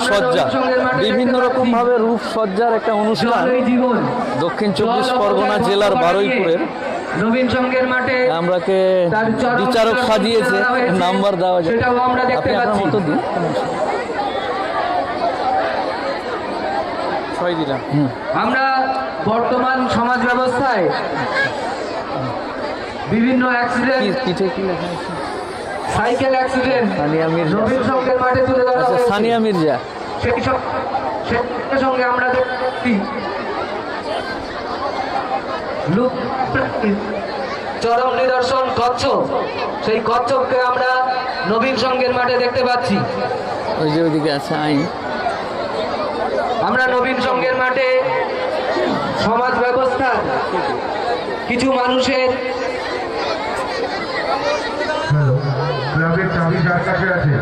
রূপসজ্জা, বিভিন্ন রকম ভাবে রূপসজ্জার একটা অনুষ্ঠান দক্ষিণ 24 পরগনা জেলার বারুইপুরের নবীন সংঘের মাঠে আমরাকে বিচারক সাজিয়েছে, নাম্বার দেওয়া যায়, সেটাও আমরা দেখতে আপনার পাচ্ছি। মতো দিন ছয় দিলাম। আমরা বর্তমান সমাজ ব্যবস্থায় বিভিন্ন অ্যাক্সিডেন্ট, পিঠে কি লেখা আছে? Cycle accident Sania Mirza. নবীন সংঘের মাঠে তুলে ধরা আচ্ছা, হয়েছে। সানিয়া মির্জা। সেই সঙ্গে আমরা দেখছি চরম নিদর্শন কচ্ছপ, সেই কচ্ছপকে আমরা নবীন সংঘের মাঠে দেখতে পাচ্ছি। ওই যে ওইদিকে আছে আইন। আমরা নবীন সংঘের মাঠে সমাজ ব্যবস্থা কিছু মানুষের ক্লাবের চাবি যার কাছে আছে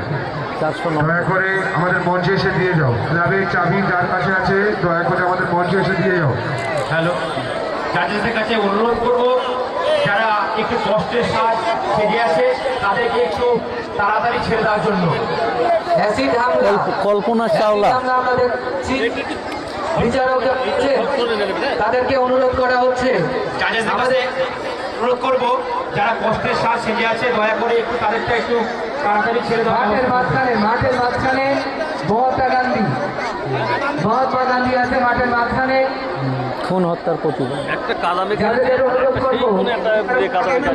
409। দয়া করে আমাদের মঞ্চে এসে দিয়ে যাও। ক্লাবের চাবি যার কাছে আছে দয়া করে আমাদের মঞ্চে এসে দিয়ে যাও। হ্যালো, জাজেসদের কাছে অনুরোধ করব, যারা একটু কষ্টের সাজ সেজে আছে তাদেরকে একটু তাড়াতাড়ি ছেড়ে দেওয়ার জন্য। অ্যাসিড হামলা, কল্পনা চাওলা। অ্যাসিড হামলা আমরা দেখছি। বিচারক হচ্ছে, তাদেরকে অনুরোধ করা হচ্ছে জাজেসদের কাছে অনুরোধ করব, যারা কষ্টের সাজ সেজে আছে দয়া করে একটু তাদেরটা একটু তাড়াতাড়ি ছেড়ে দেওয়া মাঠের মাঝখানে মহাত্মা গান্ধী আছে মাঠের মাঝখানে। খুন হত্যার প্রতিবাদ। যাদের অনুরোধ করবো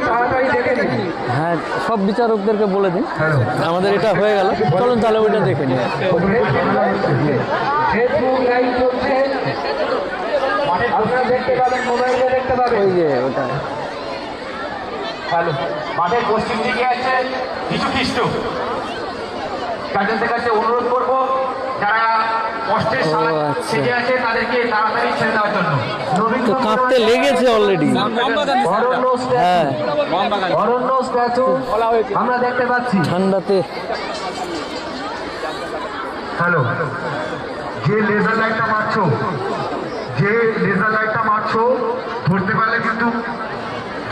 তাড়াতাড়ি দেখে নিন। হ্যাঁ, সব বিচারকদেরকে বলে দিন হ্যালো, আমাদের এটা হয়ে গেল। চলুন তাহলে ওইটা দেখে নিই। ফেসবুক লাইভ চলছে, আপনারা দেখতে পাবেন, মোবাইলে দেখতে পাবেন। ওই যে ওটা হ্যালো, মাঠের পশ্চিম দিকে আছে কিছু খ্রিস্ট। জাজেসদের কাছে অনুরোধ করব, যারা কষ্টের সাজ আচ্ছা। সেজে আছে তাদেরকে তাড়াতাড়ি ছেড়ে দেওয়ার জন্য। তো কাঁপতে লেগেছে অলরেডি। হ্যাঁ, অরণ্য স্ট্যাচু আমরা দেখতে পাচ্ছি। ঠান্ডাতে হ্যালো, যে লেজার লাইটটা মারছো ধরতে পারলে কিন্তু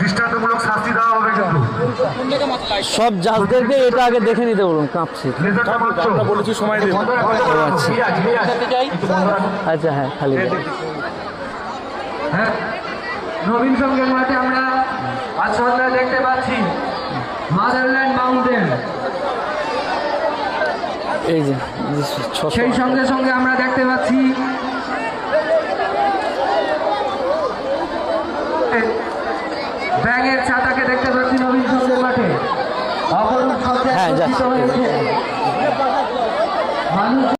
দৃষ্টান্তমূলক শাস্তি দেওয়া হবে। কিন্তু সব জাজদেরকে এটা আগে দেখে নিতে বলুন, কাঁপছে। লেজারটা মারছো বলেছি সময় দেব। আচ্ছা, হ্যাঁ, খালি হ্যাঁ, নবীন সংঘের মাঠে আমরা আজ সন্ধ্যায় দেখতে পাচ্ছি মাদারল্যান্ড মাউন্টেন। এই যে সেই সঙ্গে সঙ্গে আমরা দেখতে পাচ্ছি